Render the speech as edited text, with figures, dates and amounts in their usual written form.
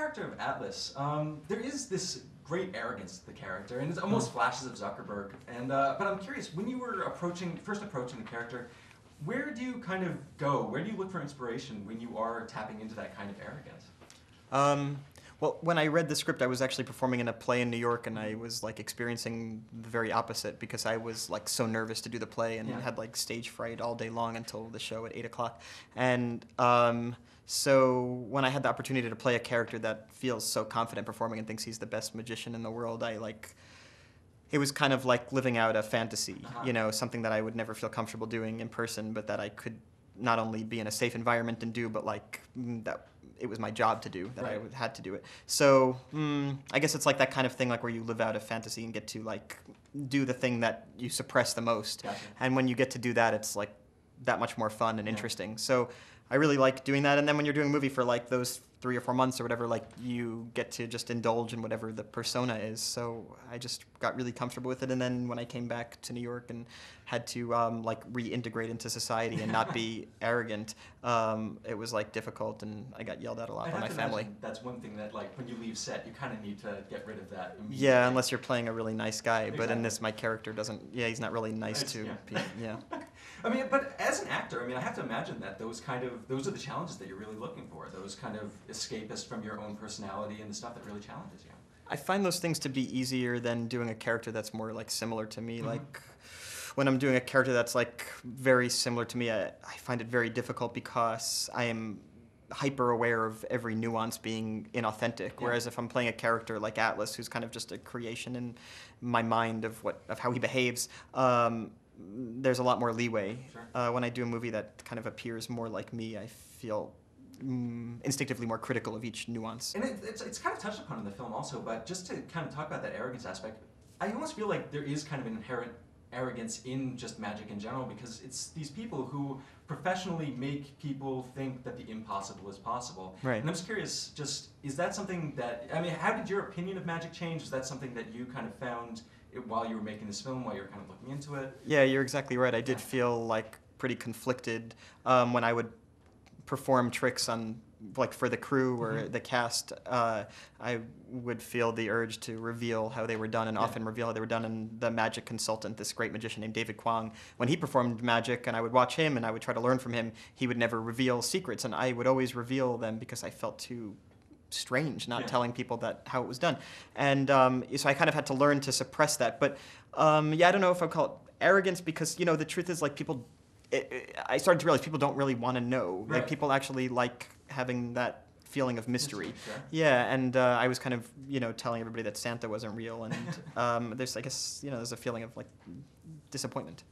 character of Atlas, there is this great arrogance to the character, and it's almost flashes of Zuckerberg. And but I'm curious, when you were first approaching the character, where do you kind of go? Where do you look for inspiration when you are tapping into that kind of arrogance? Well, when I read the script, I was actually performing in a play in New York, and I was like experiencing the very opposite because I was like so nervous to do the play and had like stage fright all day long until the show at 8 o'clock. And so when I had the opportunity to play a character that feels so confident performing and thinks he's the best magician in the world, it was kind of like living out a fantasy, you know, something that I would never feel comfortable doing in person, but that I could not only be in a safe environment and do, but like that it was my job to do, that I had to do it. So I guess it's like that kind of thing, like where you live out a fantasy and get to like do the thing that you suppress the most. Gotcha. And when you get to do that, it's like that much more fun and interesting. So I really like doing that. And then when you're doing a movie for like those 3 or 4 months or whatever, like you get to just indulge in whatever the persona is. So I just got really comfortable with it. And then when I came back to New York and had to like reintegrate into society and not be arrogant, it was like difficult, and I got yelled at a lot by my family. That's one thing that like when you leave set, you kind of need to get rid of that immediately. Yeah, unless you're playing a really nice guy. Exactly. But in this, my character doesn't. Yeah, he's not really nice to people. Yeah. I mean, but as an actor, I mean, I have to imagine that those are the challenges that you're really looking for. Those kind of escapist from your own personality and the stuff that really challenges you. I find those things to be easier than doing a character that's more like similar to me. Like when I'm doing a character that's like very similar to me, I find it very difficult because I am hyper aware of every nuance being inauthentic. Whereas if I'm playing a character like Atlas, who's kind of just a creation in my mind of how he behaves, there's a lot more leeway. Sure. When I do a movie that kind of appears more like me, I feel instinctively more critical of each nuance. And it's kind of touched upon in the film also, but just to kind of talk about that arrogance aspect, I almost feel like there is kind of an inherent arrogance in just magic in general, because it's these people who professionally make people think that the impossible is possible. Right. And I'm just curious, is that something that, I mean, how did your opinion of magic change? Is that something that you kind of found while you were making this film, while you were kind of looking into it? Yeah, you're exactly right. I did feel like pretty conflicted when I would perform tricks on, like for the crew or the cast. I would feel the urge to reveal how they were done, and often reveal how they were done. And the magic consultant, this great magician named David Kwong, when he performed magic and I would watch him and I would try to learn from him, he would never reveal secrets, and I would always reveal them because I felt too strange not telling people how it was done. And so I kind of had to learn to suppress that. But I don't know if I'd call it arrogance, because, you know, the truth is, like, I started to realize people don't really want to know. Right. Like, people actually like having that feeling of mystery. Sure. Yeah, and I was kind of, you know, telling everybody that Santa wasn't real, and there's, I guess, you know, there's a feeling of, like, disappointment.